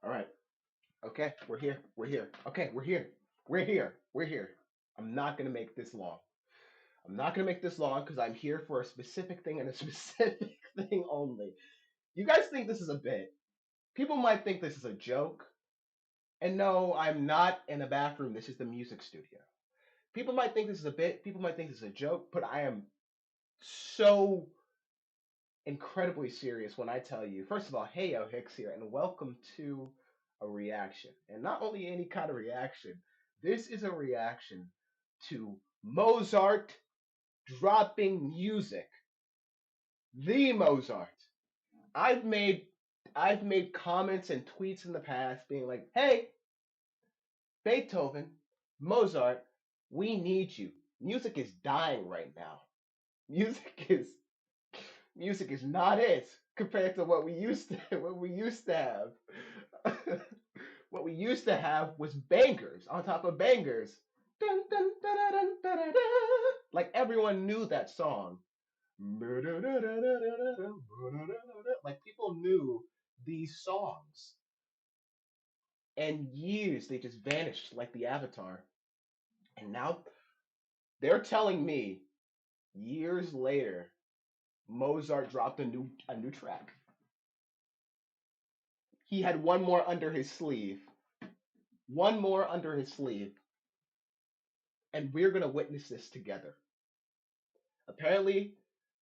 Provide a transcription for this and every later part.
All right. Okay, we're here. We're here. Okay, we're here. We're here. We're here. I'm not gonna make this long. I'm not gonna make this long because I'm here for a specific thing and a specific thing only. You guys think this is a bit. People might think this is a joke. And no, I'm not in a bathroom. This is the music studio. People might think this is a bit. People might think this is a joke, but I am so incredibly serious when I tell you, first of all, hey, yo, Hicks here, and welcome to a reaction. And not only any kind of reaction, this is a reaction to Mozart dropping music. The Mozart. I've made I've made comments and tweets in the past being like, hey, Beethoven, Mozart, we need you. Music is dying right now. Music is music is not it compared to what we used to what we used to have. What we used to have was bangers on top of bangers. Dun, dun, dun, dun, dun, dun, dun, dun. Like everyone knew that song. Like people knew these songs. And years they just vanished like the Avatar. And now they're telling me years later Mozart dropped a new track. He had one more under his sleeve. One more under his sleeve, and we're going to witness this together. Apparently,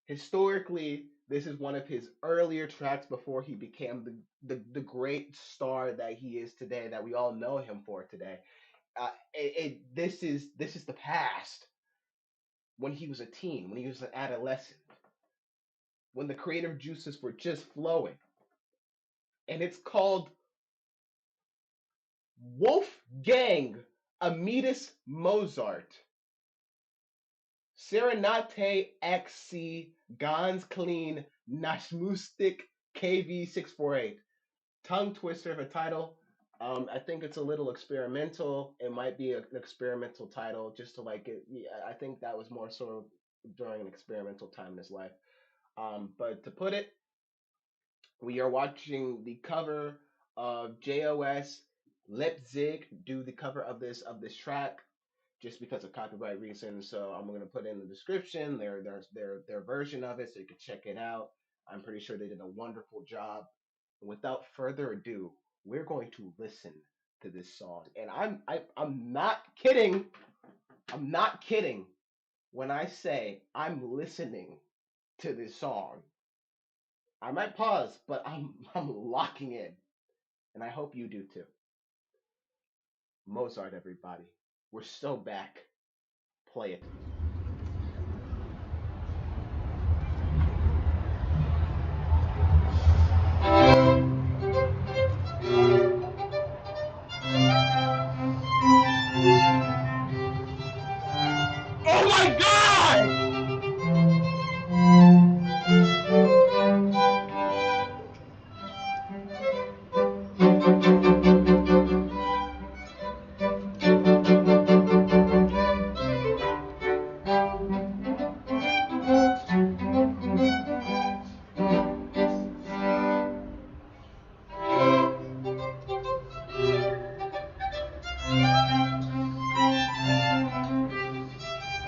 historically, this is one of his earlier tracks before he became the great star that he is today, that we all know him for today. This is the past when he was a teen, when he was an adolescent, when the creative juices were just flowing. And it's called Wolfgang Amadeus Mozart. Serenate XC Gans Clean Nashmustic KV648. Tongue twister of a title. I think it's a little experimental. It might be an experimental title just to like it. Yeah, I think that was more so during an experimental time in his life. But to put it, we are watching the cover of JOS Leipzig do the cover of this track just because of copyright reasons. So I'm going to put in the description their version of it so you can check it out. I'm pretty sure they did a wonderful job. Without further ado, we're going to listen to this song, and I'm not kidding. I'm not kidding when I say I'm listening to this song. I might pause, but I'm locking in, and I hope you do too. Mozart, everybody, we're so back. Play it. Oh my god!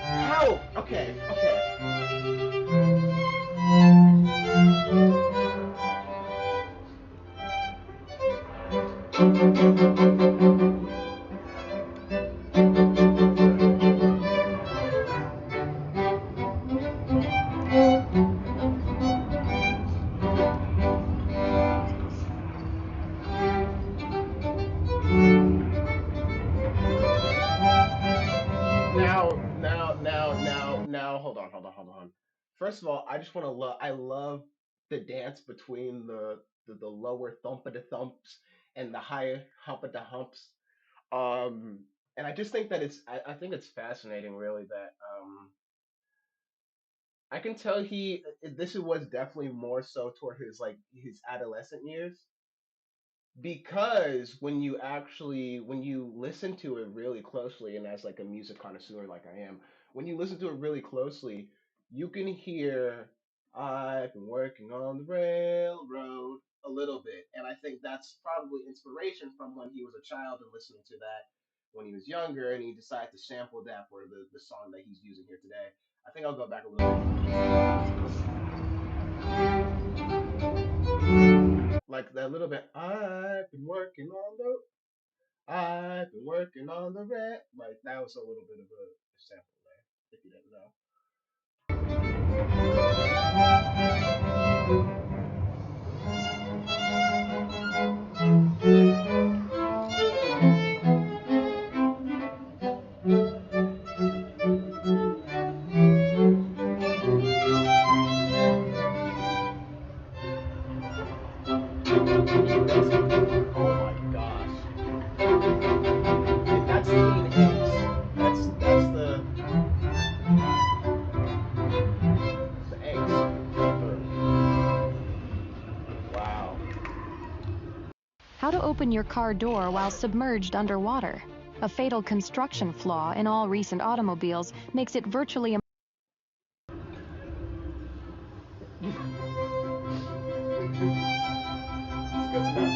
How? Okay, okay. Now, hold on. First of all, I just want to love. I love the dance between the lower thump of the thumps and the higher hump of the humps. Um, and I just think that I think it's fascinating, really, that I can tell this was definitely more so toward his like his adolescent years, because when you listen to it really closely, and as like a music connoisseur like I am, when you listen to it really closely, you can hear I've been working on the railroad. a little bit, and I think that's probably inspiration from when he was a child and listening to that when he was younger, and he decided to sample that for the song that he's using here today. I think I'll go back a little bit. Listen, like that little bit. I've been working on the red. Like that was a little bit of a sample there, if you didn't know. And he does it. Oh my gosh. And that's Teen Angst. That's the angst going through. Wow. How to open your car door while submerged underwater. A fatal construction flaw in all recent automobiles makes it virtually It's good to know.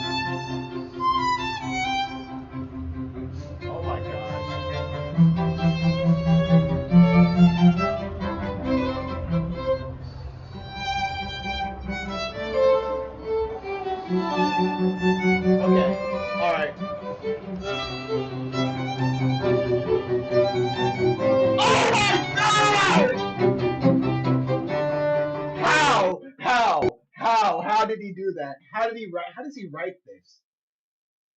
Oh my gosh. Okay. All right. Oh my god! How did he do that? How did he write? How does he write this?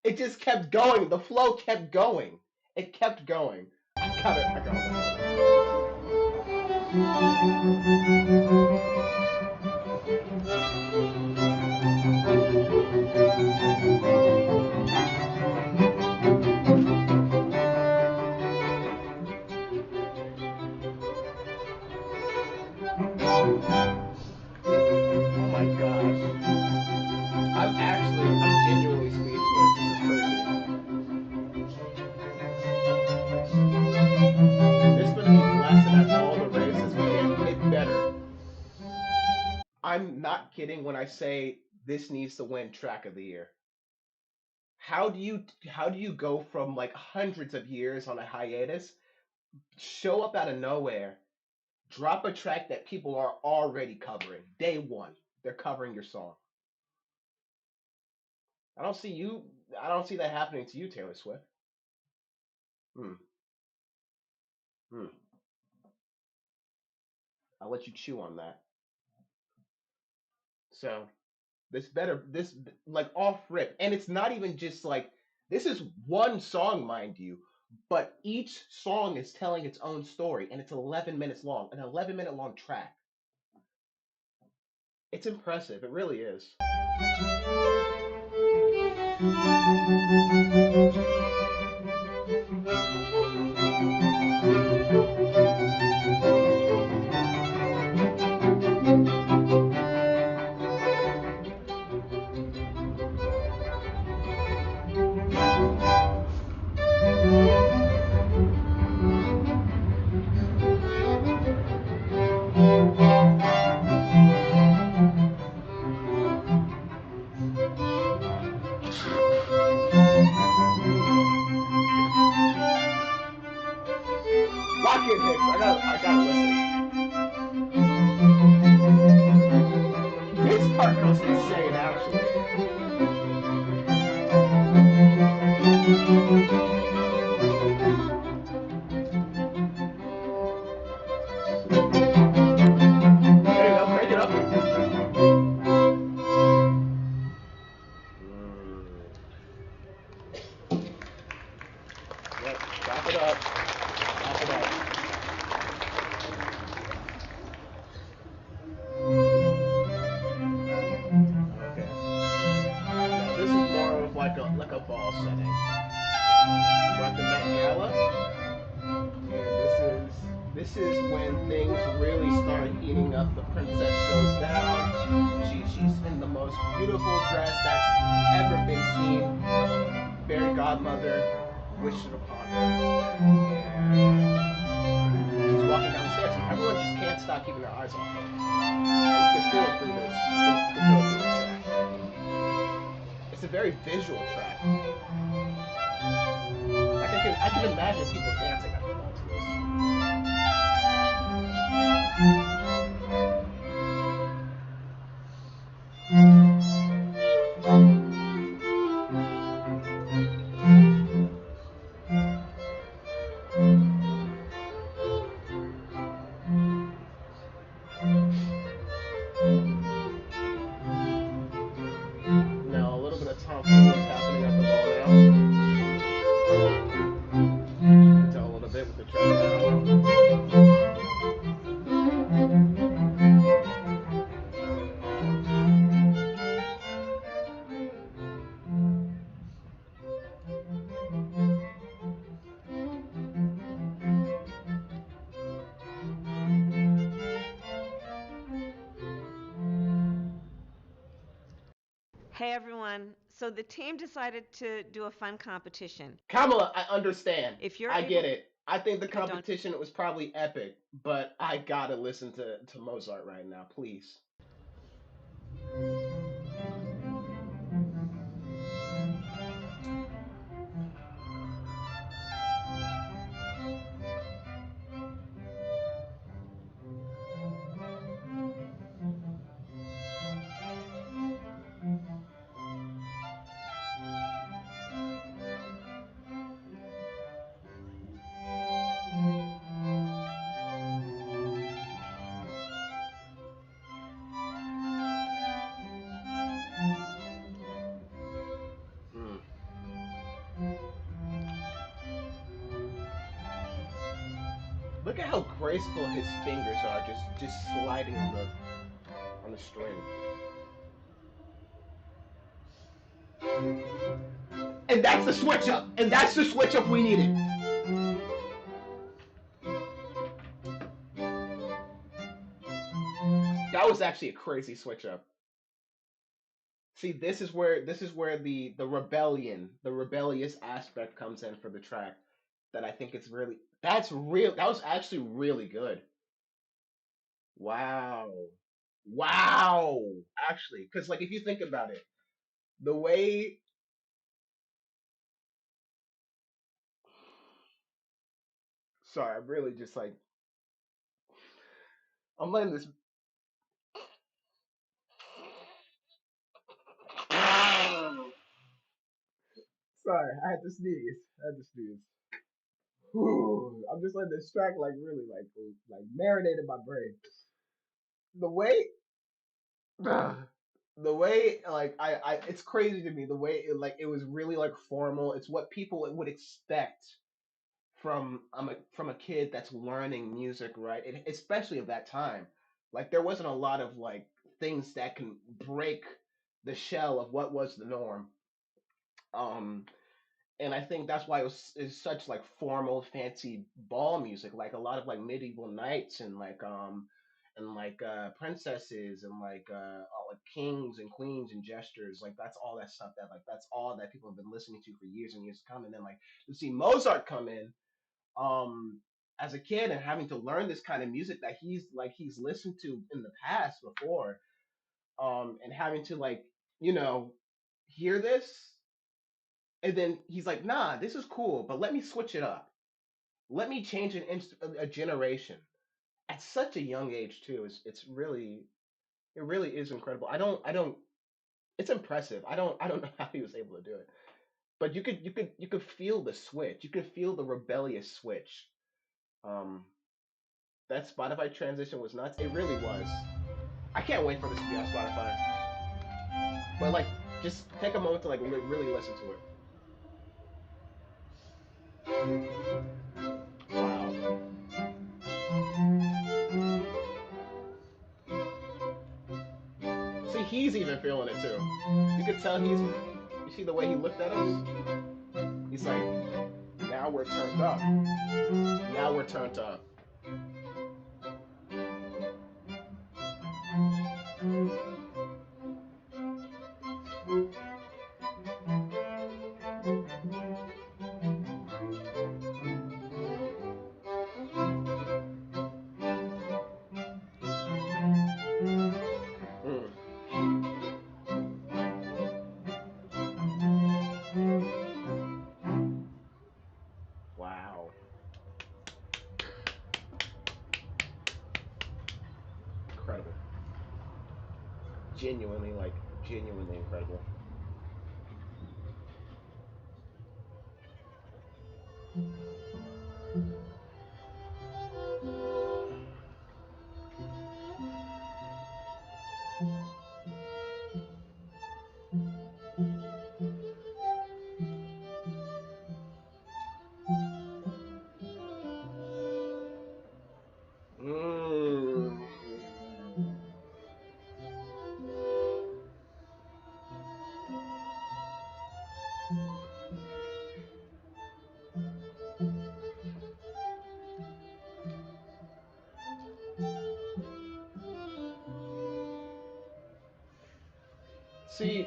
It just kept going. The flow kept going. It kept going. I gotta look that up. Oh my gosh. I'm genuinely speechless. This is crazy. It's gonna be blasted at all the raves this weekend. It better. I'm not kidding when I say this needs to win track of the year. How do you go from like hundreds of years on a hiatus, show up out of nowhere, drop a track that people are already covering day one? They're covering your song. I don't see you. I don't see that happening to you, Taylor Swift. Hmm. Hmm. I'll let you chew on that. So this like off rip, and it's not even just like this is one song, mind you, but each song is telling its own story, and it's 11 minutes long, an 11-minute long track. It's impressive. It really is. Lock in Hicks. I gotta listen. This part goes insane, actually. There you go. Crank it up. Mm. Yep. Wrap it up. Wrap it up. Okay. Now this is more of like a ball setting. We're at the Met Gala, and this is when things really start heating up. The princess shows down. She's in the most beautiful dress that's ever been seen. The fairy godmother wishes upon her, and she's walking down the stairs, and everyone just can't stop keeping their eyes off her. And you can feel it through this. You can feel it through this track. It's a very visual track. Like I can imagine people dancing at to this. Now a little bit of tomfoolery is happening at the ball now. You can tell a little bit with the tread down. Hey everyone. So the team decided to do a fun competition. Kamala, I understand. If you're I get able, it. I think the don't. competition was probably epic, but I gotta listen to Mozart right now, please. Mm. Look at how graceful his fingers are, just sliding on the string. And that's the switch up. And that's the switch up we needed. That was actually a crazy switch up. See, this is where the rebellion, the rebellious aspect comes in for the track. That I think it's really that's real. That was actually really good. Wow, wow. Actually, because like if you think about it, the way sorry, I'm really just like I'm letting this. Sorry, I had to sneeze. I had to sneeze. Whew, I'm just letting this track like really like marinate in my brain. The way the way like I it's crazy to me the way it was really like formal. It's what people would expect from a kid that's learning music, right? Especially of that time. Like there wasn't a lot of like things that can break the shell of what was the norm. Um, and I think that's why is such like formal, fancy ball music, like a lot of like medieval knights and princesses and all, like kings and queens and gestures. Like that's all that stuff that's all that people have been listening to for years and years to come. And then like to see Mozart come in um as a kid and having to learn this kind of music that he's listened to in the past before and having to like you know hear this and then he's like, nah, this is cool, but let me switch it up. Let me change a generation at such a young age too. It's really it really is incredible. I don't. It's impressive. I don't know how he was able to do it, but you could feel the switch. You could feel the rebellious switch. Um, that Spotify transition was nuts. It really was. I can't wait for this to be on Spotify. But like, just take a moment to like really listen to it. Wow. See, he's even feeling it too. You could tell he's. You see the way he looked at us. He's like, now we're turned up. Now we're turned up. Mm. genuinely like genuinely incredible. Mm. See,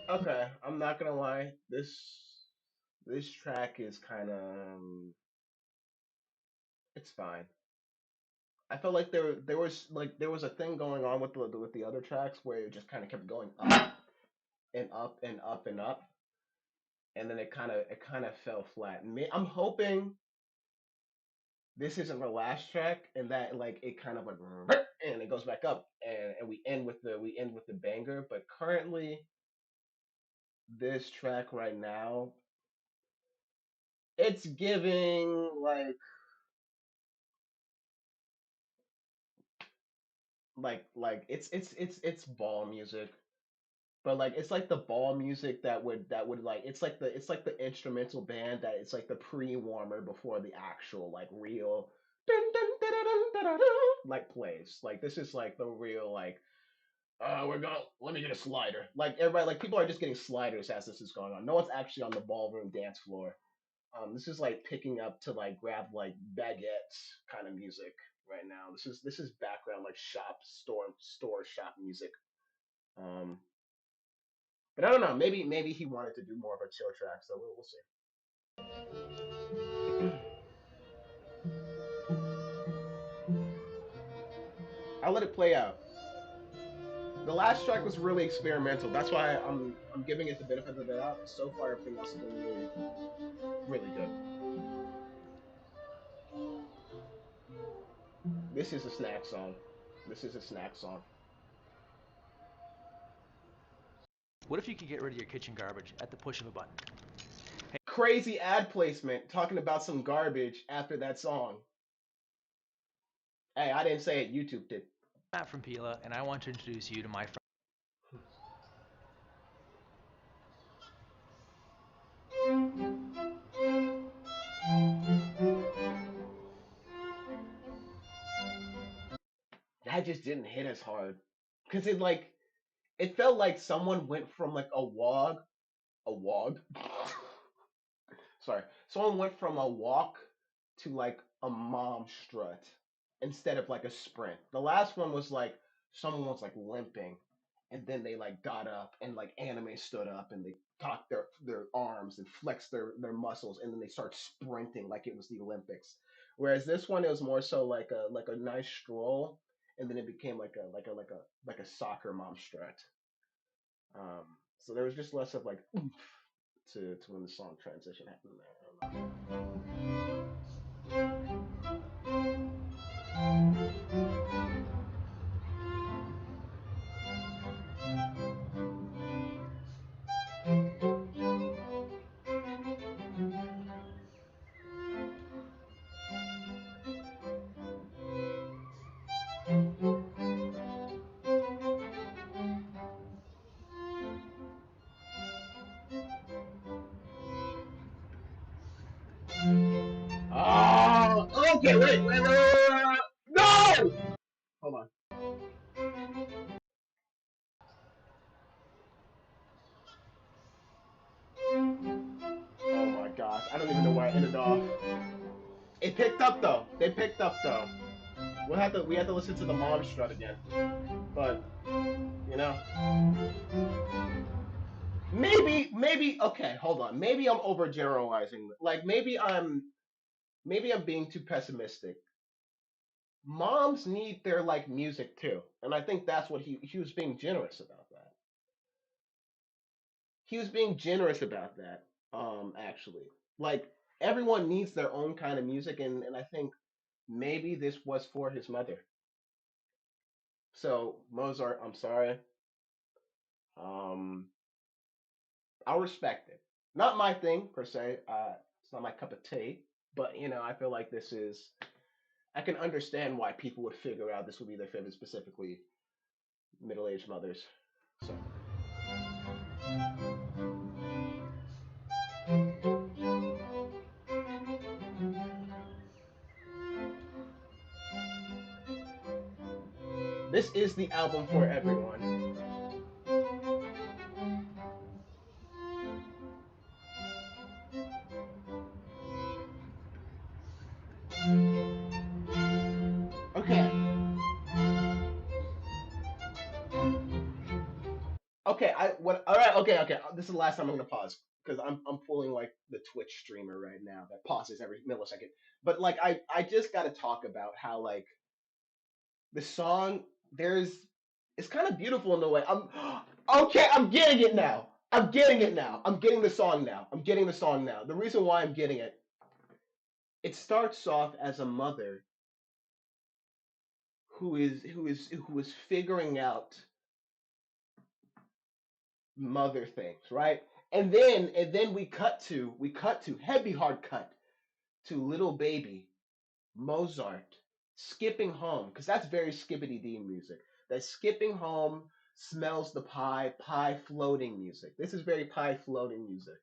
okay, I'm not gonna lie. This track is kind of it's fine. I felt like there was a thing going on with the other tracks where it just kind of kept going up and up and up and up, and then it kind of fell flat. I'm hoping this isn't the last track and that like it kind of like and it goes back up and we end with the banger. But currently, this track right now, it's giving like it's ball music. But like it's like the ball music that would like it's like the instrumental band that it's like the pre-warmer before the actual like real dun, dun, dun, dun, dun, dun, dun, like plays. Like this is like the real like we're going let me get a slider. Like everybody like people are just getting sliders as this is going on. No one's actually on the ballroom dance floor. This is like picking up to like grab like baguettes kind of music right now. This is background like store shop music. Um, but I don't know. Maybe he wanted to do more of a chill track, so we'll see. I'll let it play out. The last track was really experimental. That's why I'm giving it the benefit of the doubt. So far, everything else has been really really good. This is a snack song. This is a snack song. What if you could get rid of your kitchen garbage at the push of a button? Crazy ad placement talking about some garbage after that song. Hey, I didn't say it. YouTube did. Matt from Pila, and I want to introduce you to my friend. That just didn't hit as hard because it felt like someone went from like a wog. Sorry, someone went from a walk to like a mom strut instead of like a sprint. The last one was like someone was like limping, and then they like got up and like anime stood up and they cocked their arms and flexed their muscles and then they start sprinting like it was the Olympics. Whereas this one it was more so like a nice stroll, and then it became like a soccer mom strut. So there was just less of like to when the song transition happened there. I don't know. Oh, okay. Wait. No! Hold on. Oh my gosh, I don't even know where I ended off. It picked up though. They picked up though. We had to listen to the mom strut again. But you know, maybe okay. Hold on. Maybe I'm overgeneralizing. Like maybe I'm being too pessimistic. Moms need their like music too, and I think that's what he was being generous about that. He was being generous about that. Actually, like everyone needs their own kind of music, and I think maybe this was for his mother. So Mozart, I'm sorry. Um, I'll respect it. Not my thing per se. It's not my cup of tea. But I feel like this is. I can understand why people would figure out this would be their favorite, specifically middle-aged mothers. So this is the album for everyone. Okay, okay. I what? All right. Okay, okay. This is the last time I'm gonna pause because I'm pulling like the Twitch streamer right now that pauses every millisecond. But like I just got to talk about how like the song there's it's kind of beautiful in a way. I'm okay. I'm getting it now. I'm getting it now. I'm getting the song now. I'm getting the song now. The reason why I'm getting it, it starts off as a mother who is figuring out mother things, right? And then we cut to heavy hard cut to little baby Mozart skipping home because that's very skippity dee music. That skipping home smells the pie floating music. This is very pie floating music.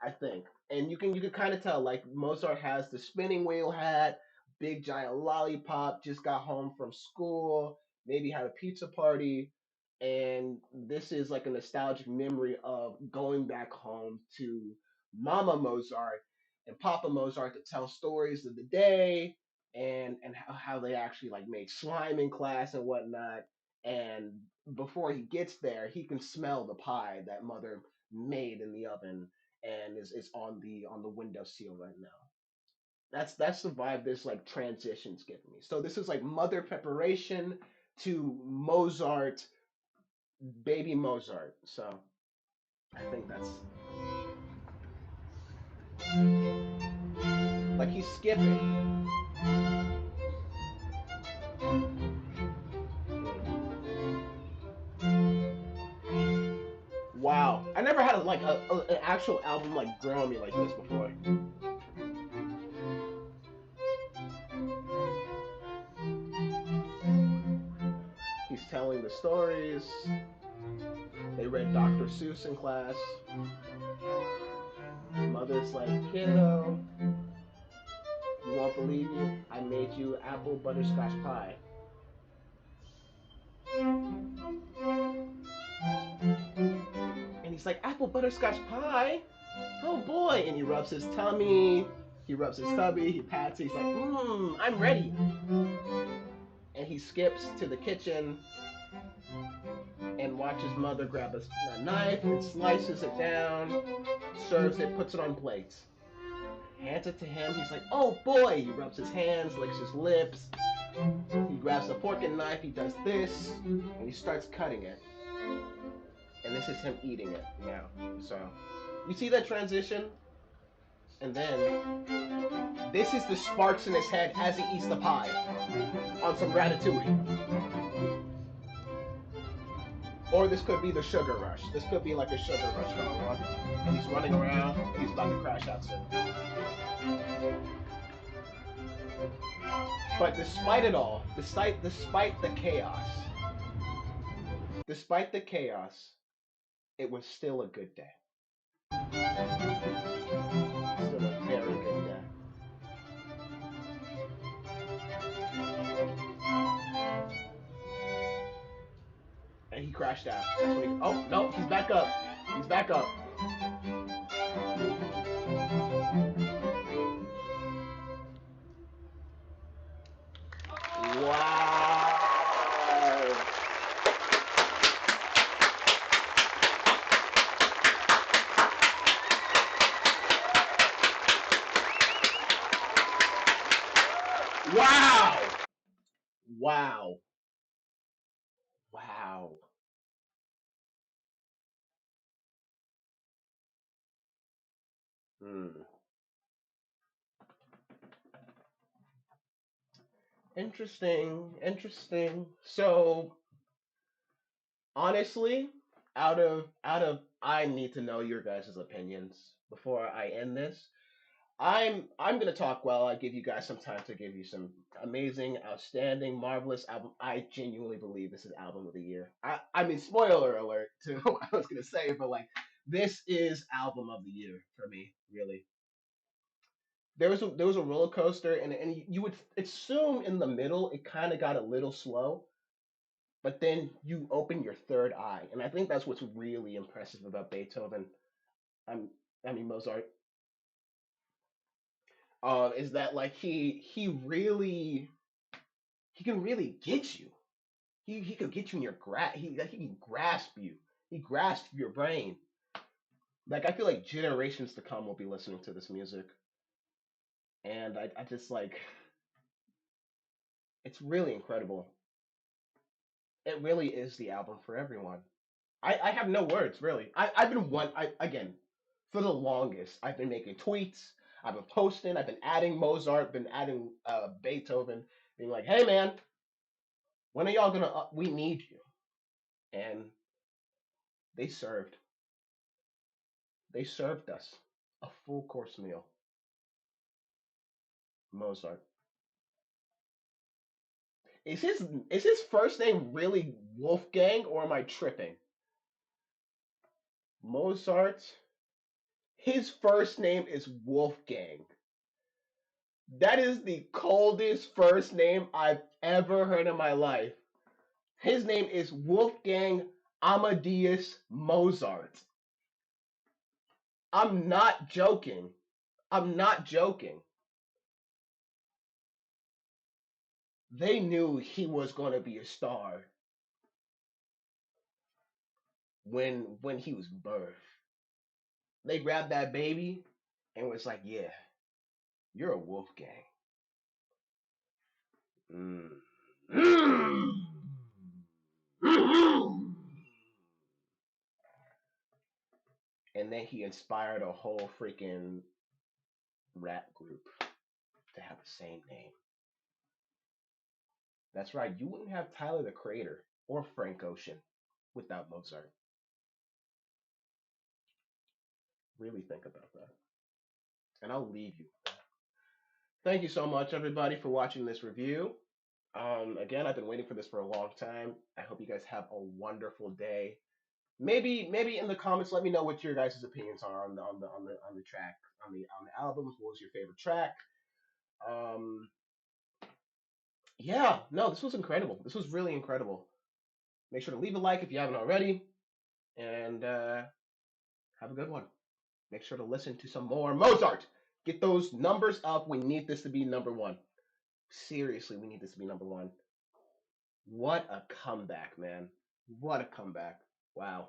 I think. And you can kind of tell like Mozart has the spinning wheel hat, big giant lollipop, just got home from school, maybe had a pizza party, and this is like a nostalgic memory of going back home to Mama Mozart and Papa Mozart to tell stories of the day and how they actually like made slime in class and whatnot. And before he gets there, he can smell the pie that mother made in the oven and is on the windowsill right now. That's the vibe this like transition's giving me. So this is like mother preparation to Mozart, baby Mozart. So I think that's like he's skipping. Mhm. Wow, I never had like an actual album like grow on me like this before. He's telling the stories. They read Dr. Seuss in class. Mother's like, kiddo, you won't believe you. I made you apple butterscotch pie. And he's like, apple butterscotch pie? Oh boy. And he rubs his tummy. He rubs his tummy. He pats it. He's like, I'm ready. And he skips to the kitchen and watches mother grab a knife and slices it down, serves it, puts it on plates. Hands it to him. He's like, oh boy. He rubs his hands, licks his lips. He grabs a fork and knife. He does this. And he starts cutting it. And this is him eating it now. So, you see that transition? And then this is the sparks in his head as he eats the pie on some ratatouille. Or this could be the sugar rush. This could be like a sugar rush going on. And he's running around and he's about to crash out soon. But despite it all, despite the chaos, it was still a good day. Still a very good day. And he crashed out. That's when he. Oh no, he's back up. He's back up. Wow. Wow. Wow. Wow. Hmm. Interesting. Interesting. So, Honestly, out of I need to know your guys' opinions before I end this. I'm gonna talk while I give you guys some time to give you some amazing, outstanding, marvelous album. I genuinely believe this is album of the year. I mean, spoiler alert to what I was gonna say, but like this is album of the year for me, really. There was a roller coaster, and you would assume in the middle it kind of got a little slow, but then you open your third eye, and I think that's what's really impressive about Beethoven. I'm, I mean Mozart, is that like he can really get you. He could get you in your he can grasp you. He grasps your brain. Like I feel like generations to come will be listening to this music, and I just like it's really incredible. It really is the album for everyone. I have no words really. I've been one I again for the longest. I've been making tweets. I've been posting. I've been adding Mozart. Been adding Beethoven. Being like, hey man, when are y'all gonna? We need you. And they served. They served us a full course meal. Mozart. Is his first name really Wolfgang or am I tripping? Mozart. His first name is Wolfgang. That is the coldest first name I've ever heard in my life. His name is Wolfgang Amadeus Mozart. I'm not joking. I'm not joking. They knew he was going to be a star when he was birthed. They grabbed that baby and was like, "Yeah, you're a Wolfgang." Mm. Mm. And then he inspired a whole freaking rap group to have the same name. That's right. You wouldn't have Tyler the Creator or Frank Ocean without Mozart. Really think about that. And I'll leave you. Thank you so much, everybody, for watching this review. Again, I've been waiting for this for a long time. I hope you guys have a wonderful day. Maybe in the comments, let me know what your guys' opinions are on the track on the albums. What was your favorite track? Um, yeah, no, this was incredible. This was really incredible. Make sure to leave a like if you haven't already, and have a good one. Make sure to listen to some more Mozart. Get those numbers up. We need this to be number one. Seriously, we need this to be number one. What a comeback, man. What a comeback. Wow.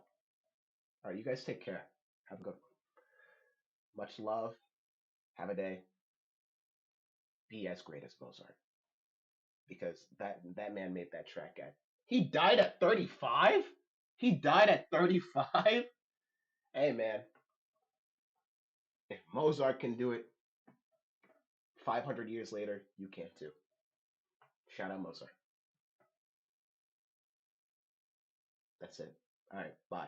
All right, you guys take care. Have a good one. Much love. Have a day. Be as great as Mozart. Because that man made that track, guy. He died at 35? He died at 35? Hey, man. If Mozart can do it 500 years later, you can too. Shout out Mozart. That's it. All right, bye.